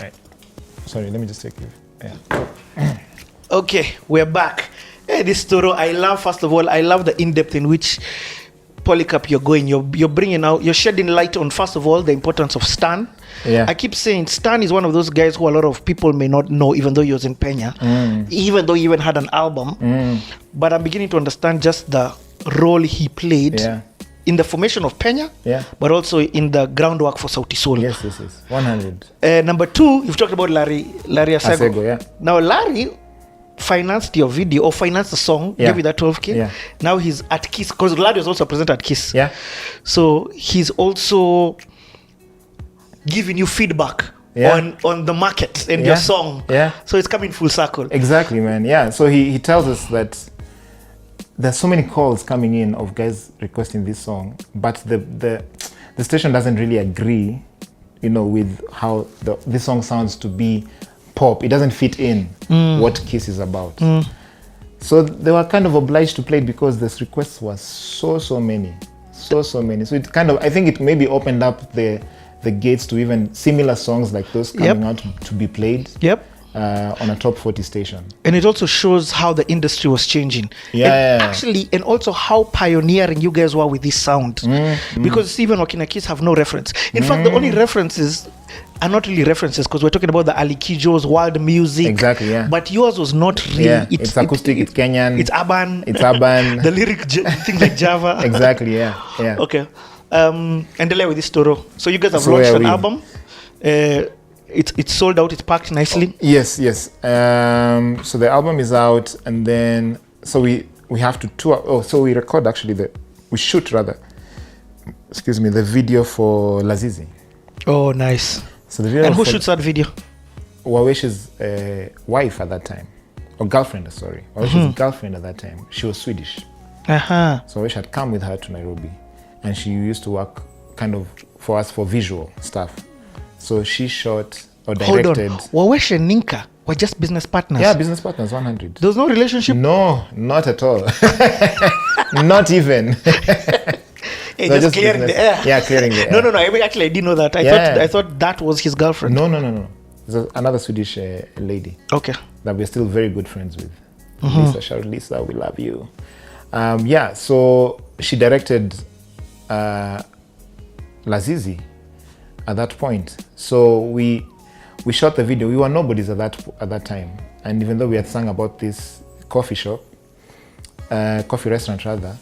right. Sorry, let me just take you. Yeah. Okay, we're back. Hey, this story, I love, first of all, I love the in-depth in which Polycarp you're going. You're bringing out, you're shedding light on, first of all, the importance of Stan. Yeah. I keep saying Stan is one of those guys who a lot of people may not know, even though he was in Kenya, even though he even had an album. But I'm beginning to understand just the role he played in the formation of Kenya, but also in the groundwork for Sauti Sol. Yes. 100. Number two, you've talked about Larry Asego. Yeah. Now, Larry financed your video or financed the song, gave you that 12K. Yeah. Now he's at Kiss, because Larry was also present at Kiss. Yeah. So he's also giving you feedback on the market and your song. Yeah. So it's coming full circle. Exactly, man. Yeah. So he tells us that there's so many calls coming in of guys requesting this song, but the station doesn't really agree, with how this song sounds to be pop. It doesn't fit in what Kiss is about. So they were kind of obliged to play it because this requests was so many. So it kind of, I think it maybe opened up the gates to even similar songs like those coming out to be played. On a top 40 station. And it also shows how the industry was changing. Actually, and also how pioneering you guys were with this sound. Because even Wakina Kiss have no reference. In fact, the only references are not really references, because we're talking about the Ali Kijo's world music. Exactly, yeah. But yours was not really. It's acoustic, it's Kenyan. It's urban. The lyric, things like Java. Exactly, yeah. Okay. Endelea with this story. So you guys have launched an album. It's sold out. It's packed nicely. Yes. So the album is out, and then we have to tour. So we record we shoot the video for Lazizi. Oh, nice. So the video. And who shoots that video? Wawesh's wife at that time, or girlfriend. Sorry, Wawesh's girlfriend at that time. She was Swedish. So Wawesh had come with her to Nairobi, and she used to work kind of for us for visual stuff. So she shot or directed. Hold on. Wawesh and Ninka were just business partners? Yeah, business partners, 100. There was no relationship? No, not at all. Not even. Hey, just clearing business. The air. Yeah, clearing the air. No. Actually, I didn't know that. I thought that was his girlfriend. No. There's another Swedish lady. Okay. That we're still very good friends with. Lisa, shout out Lisa, we love you. So she directed Lazizi at that point. So we shot the video. We were nobodies at that time, and even though we had sung about this coffee restaurant rather,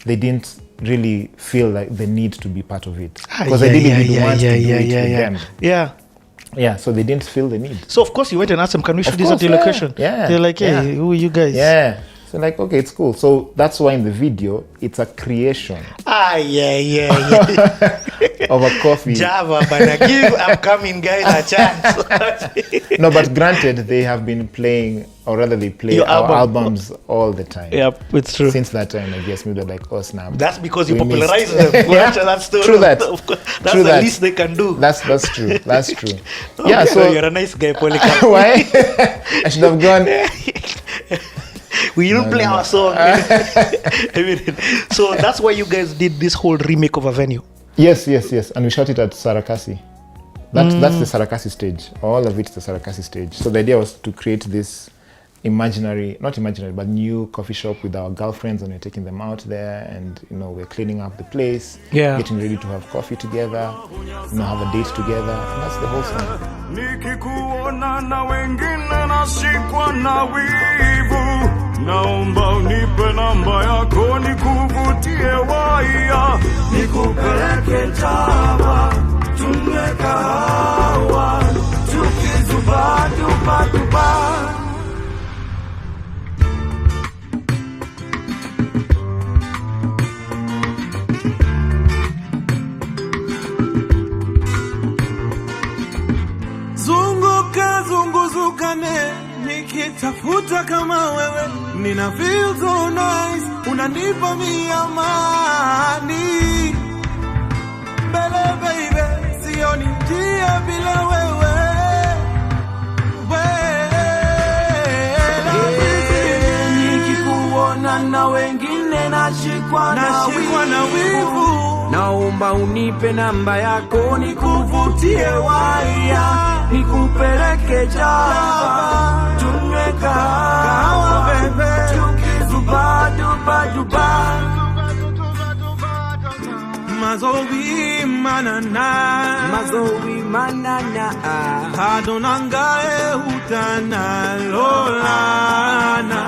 they didn't really feel like the need to be part of it, because I didn't want to do it with them. So they didn't feel the need. So of course you went and asked them, can we shoot this at your location? They're like, hey, who are you guys? So like, okay, it's cool. So that's why in the video, it's a creation. Of a coffee. Java, but I'm coming guys a chance. No, but granted, they have been playing, or rather they play our albums all the time. Yep, it's true. Since that time, I guess maybe they're like, oh snap. That's because you popularized them. That's true. That's the least they can do. That's true. Yeah, so you're a nice guy, Polycarp. Why? I should have gone. We didn't play our song. So that's why you guys did this whole remake of a venue. Yes. And we shot it at Sarakasi. That's the Sarakasi stage. All of it's the Sarakasi stage. So the idea was to create this not imaginary, but new coffee shop with our girlfriends, and we're taking them out there, and we're cleaning up the place, getting ready to have coffee together, have a date together. And that's the whole song. Naomba unipe namba yako nikuvutie waya, nikupeleke Java, tunywe kahawa, tukizuba duba. Zunguzukane nikitafuta kama wewe, nina feel so nice, unanipa amani. Bele baby, sioni njia bila wewe. Nikikuona na wengine nashikwa na wivu. Naomba unipe namba yako nikuvutie waya, nikupeleke Java, tunywe kahawa bebe, tukizuba duba duba. Mazowi manana Adonangae utana lolana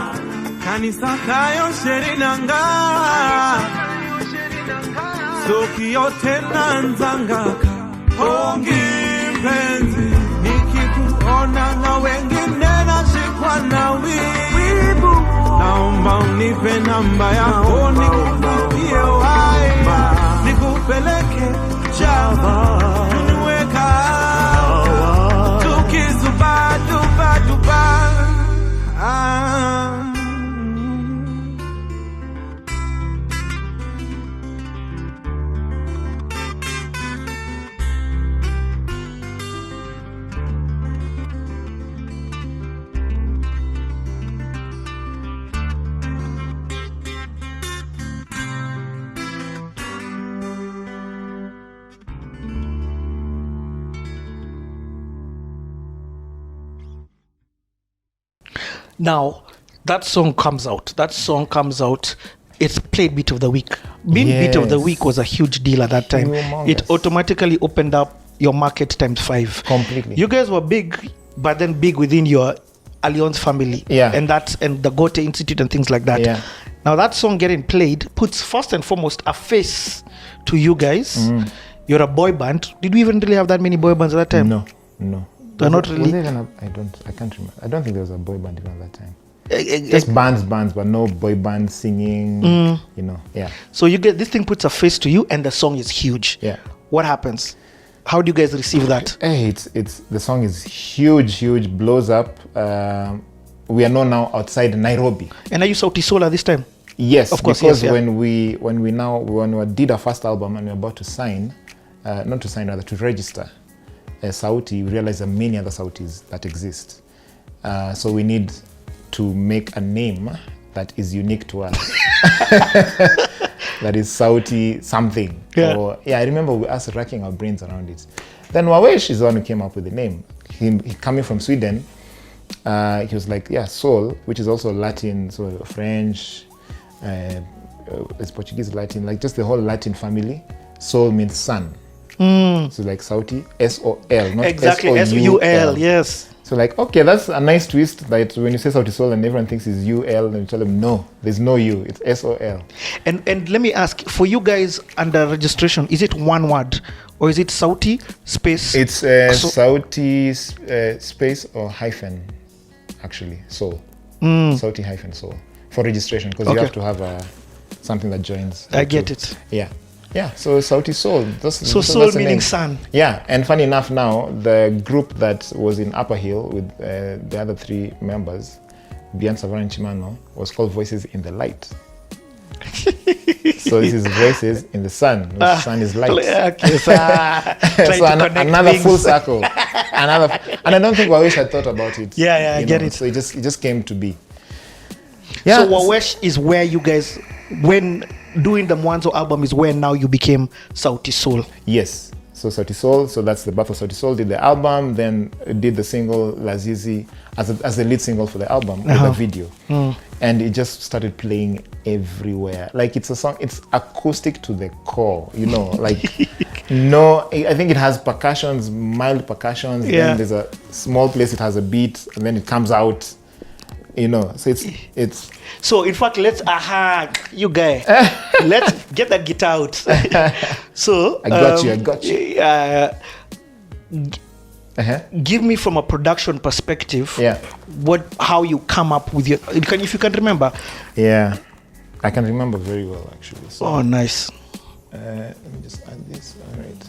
Kanisa kayo sherinanga Soki yote nanzangaka Hongi mpenzi nikikuona na wengine nashikwa na wibu. Naomba unipe namba yako nikupigie wai, nikupeleke Java, tunywe kahawa, tukizuba duba duba. Now, that song comes out. It's played Beat of the Week. Being Beat of the Week was a huge deal at that time. Humongous. It automatically opened up your market times 5. Completely. You guys were big, but then big within your Alliance family. Yeah. And the Goethe Institute and things like that. Yeah. Now, that song getting played puts first and foremost a face to you guys. You're a boy band. Did we even really have that many boy bands at that time? No. They're not really. I can't remember. I don't think there was a boy band even at that time. Just bands, but no boy band singing. You know, yeah. So you get this thing puts a face to you, and the song is huge. Yeah. What happens? How do you guys receive that? Hey, it's the song is huge, blows up. We are known now outside Nairobi. And are you Sauti Sol at this time? Yes, of course. Because yes, yeah. when we did our first album and we were about to sign, to register. Sauti, we realize there are many other Sautis that exist. So we need to make a name that is unique to us. That is Sauti something. Yeah. I remember us racking our brains around it. Then Wawesh is the one who came up with the name. He coming from Sweden, he was like, Sol, which is also Latin, so French, it's Portuguese, Latin, like just the whole Latin family. Sol means sun. So like Sauti, S-O-L, not exactly, S-O-U-L. Yes. So like, okay, that's a nice twist that when you say Sauti Sol and everyone thinks it's U-L, and you tell them, no, there's no U, it's S-O-L. And let me ask, for you guys under registration, is it one word or is it Sauti space? It's Sauti space or hyphen, actually, Sol. Sauti hyphen Sol for registration, because you have to have something that joins. I get it. Yeah, so Sauti Sol. So Sol meaning sun. Yeah, and funny enough now, the group that was in Upper Hill with the other 3 members, Bian Savara and Chimano, was called Voices in the Light. So this is Voices in the Sun, which sun is light. Okay, so another things. Full circle. And I don't think Wawesh had thought about it. I get it. So it just came to be. Yeah. So Wawesh is where you guys, when doing the Mwanzo album, is where now you became Sauti Sol. Yes. So Sauti Sol, so that's the birth of Sauti Sol, did the album, then did the single Lazizi as the lead single for the album with a video. And it just started playing everywhere. Like it's a song, it's acoustic to the core, you know, like I think it has percussions, mild percussions, then there's a small place it has a beat, and then it comes out. You know, so it's. So in fact, let's you guy, let's get that guitar out. So I got you. Give me from a production perspective. Yeah. How you come up with your? If you can remember. Yeah, I can remember very well actually. So, oh, nice. Let me just add this. All right.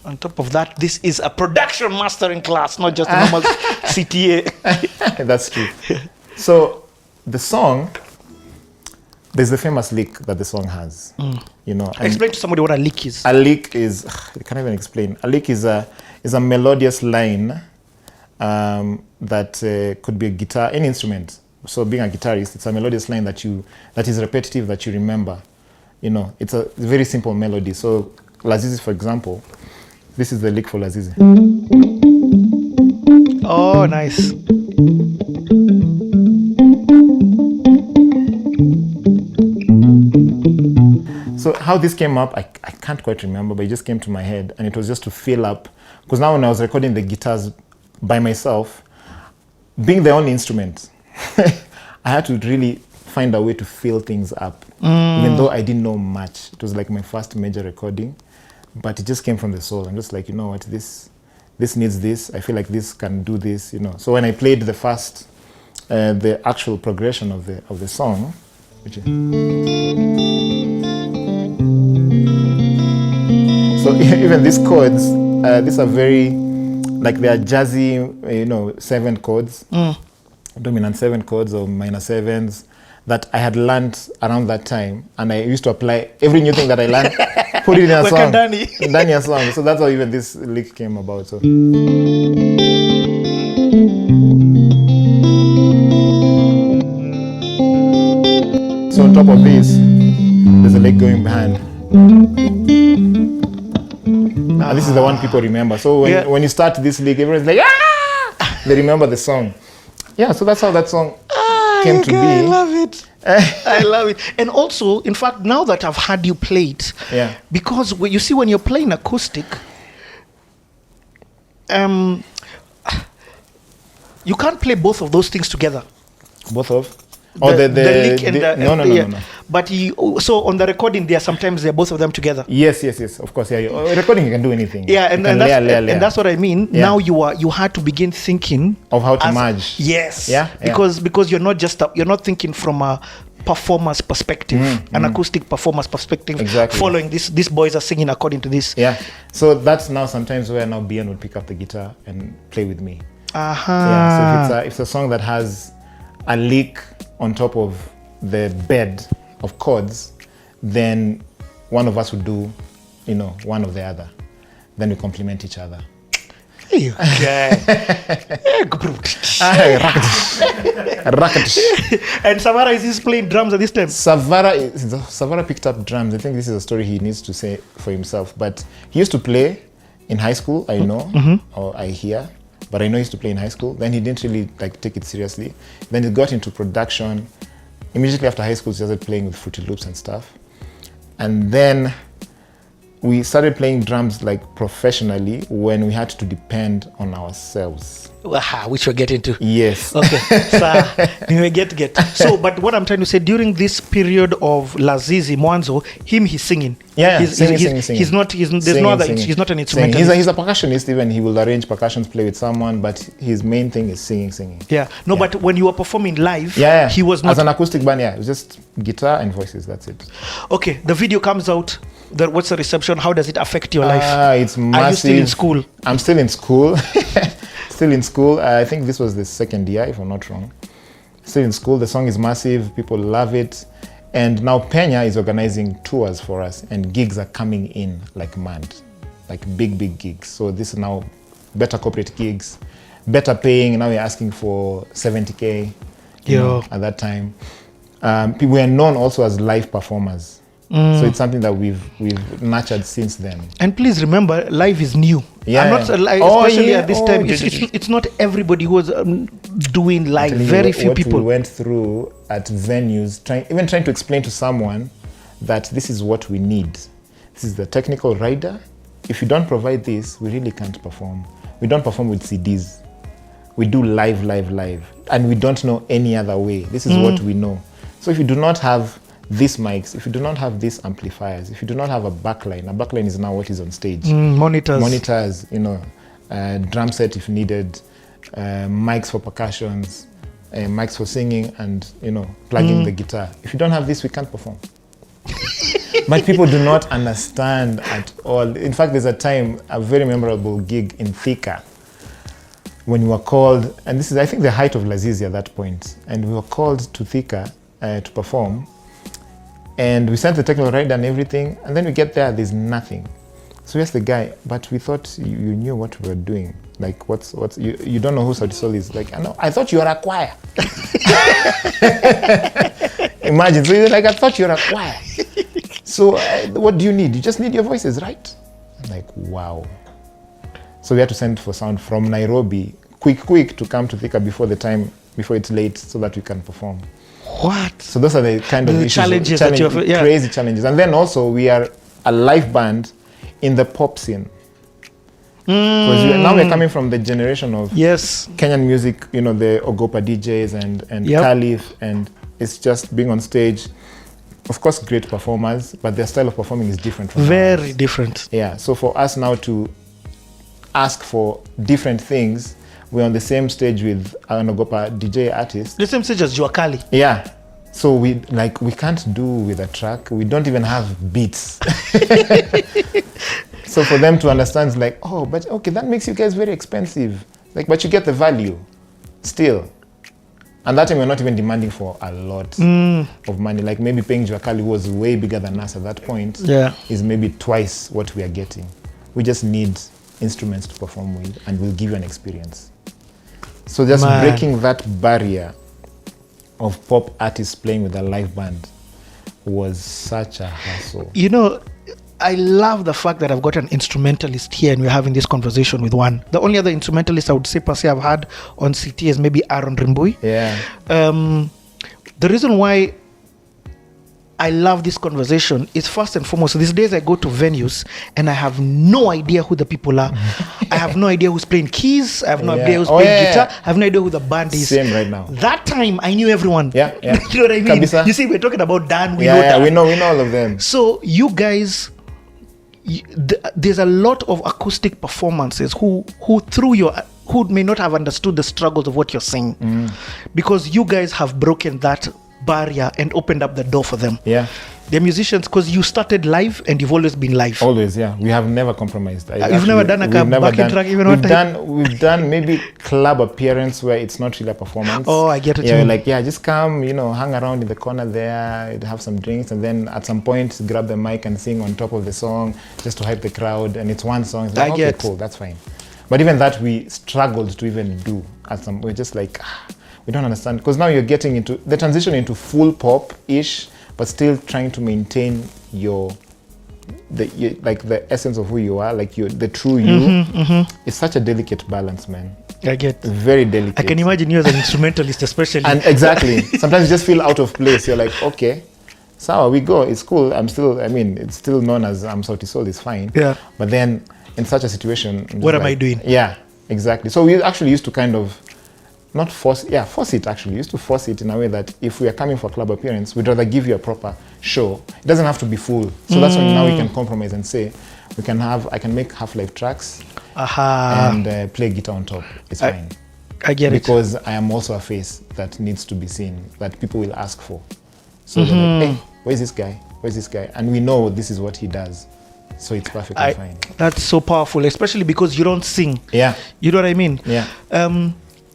On top of that, this is a production mastering class, not just a normal CTA. That's true. So the song, there's the famous lick that the song has. You know, explain to somebody what a lick is. A lick is, I can't even explain. A lick is a melodious line that could be a guitar, any instrument. So being a guitarist, it's a melodious line that is repetitive, that you remember. You know, it's a very simple melody. So Lazizi, for example, this is the lick for Lazizi. Oh, nice. So how this came up, I can't quite remember, but it just came to my head, and it was just to fill up, because now when I was recording the guitars by myself, being the only instrument, I had to really find a way to fill things up, even though I didn't know much. It was like my first major recording, but it just came from the soul. I'm just like, you know what, this needs this. I feel like this can do this, you know. So when I played the first, the actual progression of the song, which is, so even these chords, these are very, like they are jazzy, you know, 7 chords, dominant 7 chords or minor 7s that I had learned around that time, and I used to apply every new thing that I learned, put it in a song, Dani a song. So that's how even this lick came about. So. So on top of this, there's a lick going behind. And this is the one people remember. So when you start this lick, everyone's like, ah! They remember the song. Yeah, so that's how that song came to be. I love it. I love it. And also, in fact, now that I've had you play it, because you see, when you're playing acoustic, you can't play both of those things together. Both of? The lick and the no. But so on the recording, sometimes they're both of them together. Yes. Of course, yeah. Recording, you can do anything. Yeah, and that's what I mean. Yeah. Now you had to begin thinking of how to merge. Yes. Yeah. Because you're not thinking from a performer's perspective, an acoustic performer's perspective. Exactly. Following these boys are singing according to this. Yeah. So that's now sometimes where now Bian would pick up the guitar and play with me. Yeah. So if it's a song that has a lick on top of the bed of chords, then one of us would do, you know, one of the other. Then we complement each other. Okay. And Savara is playing drums at this time? Savara picked up drums. I think this is a story he needs to say for himself. But he used to play in high school, I know, or I hear. But I know he used to play in high school. Then he didn't really take it seriously. Then he got into production. Immediately after high school, he started playing with Fruity Loops and stuff. And then we started playing drums professionally when we had to depend on ourselves. Which we'll get into. Yes. Okay. So, we get. So, but what I'm trying to say, during this period of Lazizi, Mwanzo, he's singing. Yeah, singing. He's not an instrumentalist. He's a percussionist, even. He will arrange percussions, play with someone, but his main thing is singing. Yeah. No, but when you were performing live, he was not... As an acoustic band, it was just guitar and voices, that's it. Okay, the video comes out. What's the reception? How does it affect your life? It's massive. Are you still in school? I'm still in school. I think this was the second year, if I'm not wrong. Still in school. The song is massive. People love it. And now Penya is organizing tours for us, and gigs are coming in like mad, like big gigs. So this is now better corporate gigs, better paying. Now we're asking for 70K at that time. We are known also as live performers. So it's something that we've nurtured since then. And please remember, live is new. Yeah. I'm not especially at this time. It's not everybody who was doing live. Very few people. We went through at venues, trying to explain to someone that this is what we need. This is the technical rider. If you don't provide this, we really can't perform. We don't perform with CDs. We do live, and we don't know any other way. This is what we know. So if you do not have these mics, if you do not have these amplifiers, if you do not have a backline is now what is on stage. Monitors, drum set if needed, mics for percussions, mics for singing, and plugging the guitar. If you don't have this, we can't perform. But people do not understand at all. In fact, there's a very memorable gig in Thika when we were called, and this is, I think, the height of Lazizi at that point, and we were called to Thika to perform. And we sent the technical rider and everything, and then we get there's nothing. So we asked the guy, but we thought you knew what we were doing. Like, what's you don't know who Sauti Sol is? Like, I thought you were a choir. Imagine, so he's like, I thought you were a choir. So what do you need? You just need your voices, right? I'm like, wow. So we had to send for sound from Nairobi, quick to come to Thika before it's late, so that we can perform. What? So those are the kind of issues, challenges that you have, crazy challenges. And then also we are a live band in the pop scene. Because now we're coming from the generation of Kenyan music, you know, the Ogopa DJs and Caliph, and it's just being on stage. Of course, great performers, but their style of performing is different from Very ours. different. Yeah, so for us now to ask for different things, we're on the same stage with an Ogopa DJ artist. The same stage as Juakali. Yeah. So we can't do with a track. We don't even have beats. So for them to understand, it's like, oh, but okay, that makes you guys very expensive. Like, but you get the value still. And that time we're not even demanding for a lot of money. Like maybe paying Juakali, who was way bigger than us at that point, is maybe twice what we are getting. We just need instruments to perform with, and we'll give you an experience. So just breaking that barrier of pop artists playing with a live band was such a hassle. You know, I love the fact that I've got an instrumentalist here and we're having this conversation with one. The only other instrumentalist I would say per se I've had on CT is maybe Aaron Rimbui. Yeah. The reason why I love this conversation is first and foremost, these days I go to venues and I have no idea who the people are. I have no idea who's playing keys. I have no idea who's playing guitar. I have no idea who the band is. Same right now. That time I knew everyone. Yeah. You know what I mean? Kabisa. You see, we're talking about Dan. We know Dan. We know all of them. So you guys, there's a lot of acoustic performances who may not have understood the struggles of what you're saying, because you guys have broken that barrier and opened up the door for them. Yeah, they're musicians because you started live and you've always been live. Always, yeah. We have never compromised. You've never done a backing track even one time? We've done maybe club appearance where it's not really a performance. Oh, I get it. Yeah, like just come, hang around in the corner there, have some drinks, and then at some point grab the mic and sing on top of the song just to hype the crowd. And it's one song. It's like, okay, cool, that's fine. But even that we struggled to even do. We're just like, we don't understand, because now you're getting into the transition into full pop-ish, but still trying to maintain the essence of who you are, like the true you. It's such a delicate balance, man. I get very delicate. I can imagine you as an instrumentalist, especially. And exactly. Sometimes you just feel out of place. You're like, okay, so we go. It's cool. It's still known as Sauti Sol. It's fine. Yeah. But then in such a situation, what am I doing? Yeah, exactly. So we actually used to kind of not force it actually. We used to force it in a way that if we are coming for a club appearance, we'd rather give you a proper show. It doesn't have to be full. So that's when now we can compromise and say, I can make half-life tracks and play guitar on top. It's fine. I get it. Because I am also a face that needs to be seen, that people will ask for. So they're like, hey, where's this guy? Where's this guy? And we know this is what he does. So it's perfectly fine. That's so powerful, especially because you don't sing. Yeah. You know what I mean? Yeah.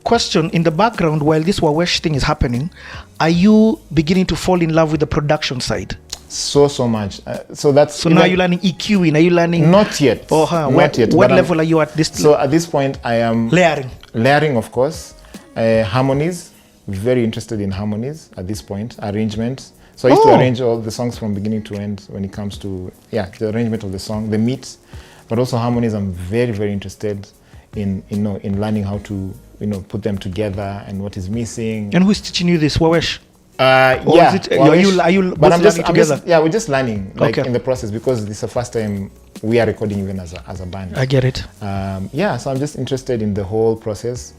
Question, in the background while this Wawesh thing is happening, are you beginning to fall in love with the production side? So much. So now you're learning EQing. Are you learning? Not yet. Not yet. What level are you at this? So at this point, I am layering, of course. Harmonies. Very interested in harmonies at this point. Arrangement. So I used to arrange all the songs from beginning to end when it comes to the arrangement of the song, the meat, but also harmonies. I'm very, very interested in learning how to put them together and what is missing. And who's teaching you this, Wawesh? Are you both learning together? We're just learning in the process, because this is the first time we are recording even as a band. I get it. So I'm just interested in the whole process.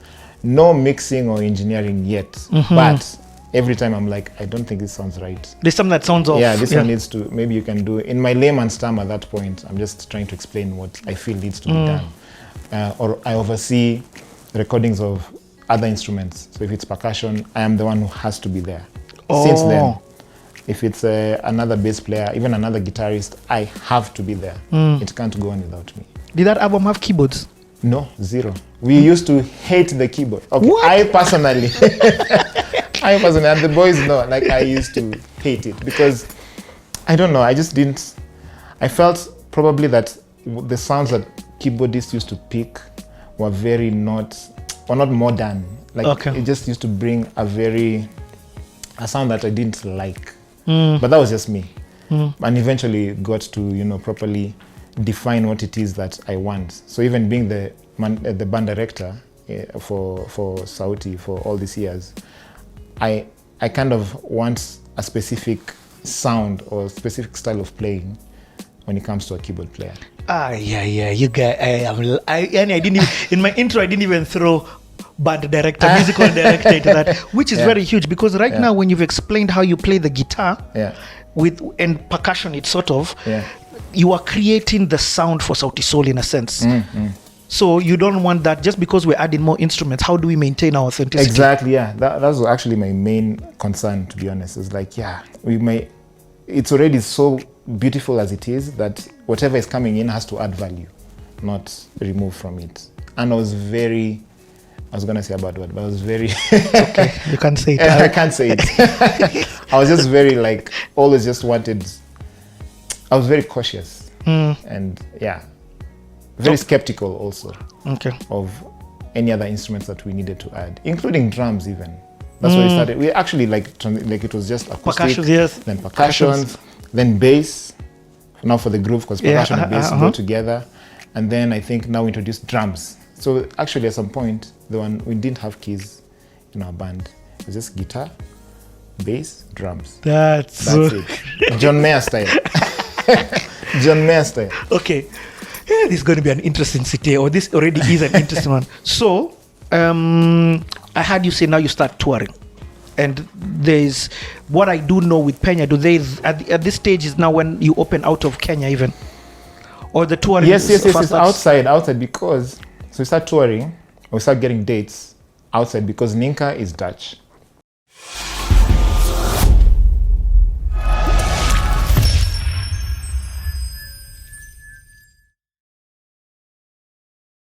No mixing or engineering yet, but every time I'm like, I don't think this sounds right. There's something that sounds off. Yeah, this one needs to, maybe you can do, in my layman's term at that point, I'm just trying to explain what I feel needs to be done. Or I oversee recordings of other instruments. So if it's percussion, I am the one who has to be there. Since then, if it's another bass player, even another guitarist, I have to be there. It can't go on without me. Did that album have keyboards? No, zero. We used to hate the keyboard. Okay, what? I personally, and the boys know, I used to hate it because, I don't know, I felt probably that the sounds that keyboardists used to pick were not modern. It just used to bring a sound that I didn't like. But that was just me. And eventually got to, properly define what it is that I want. So even being the band director, for Sauti for all these years, I kind of want a specific sound or specific style of playing when it comes to a keyboard player. Yeah, you guys. I didn't even, in my intro I didn't even throw band director, musical director into that, which is very huge, because right now when you've explained how you play the guitar with and percussion, it's sort of you are creating the sound for Sauti Sol in a sense. So you don't want that just because we're adding more instruments. How do we maintain our authenticity? Exactly, yeah. That was actually my main concern, to be honest. It's like, it's already so beautiful as it is that whatever is coming in has to add value, not remove from it. And I was gonna say a bad word, but I was very okay, you can't say it. I can't say it. I was just very always just wanted. I was very cautious and very skeptical also of any other instruments that we needed to add, including drums even. That's why we started. We actually it was just acoustic, then percussions, then bass. Now for the groove, because percussion and bass go together, and then I think now we introduced drums. So actually, at some point, we didn't have keys in our band. It was just guitar, bass, drums. That's it. John Mayer style. John Mayer style. Okay. This is going to be an interesting city, or this already is an interesting one. So, I heard you say now you start touring. And there's what I do know with Penya. Do they at this stage is now when you open out of Kenya even, or the touring? Yes. It's outside because so we start touring, we start getting dates outside because Ninka is Dutch.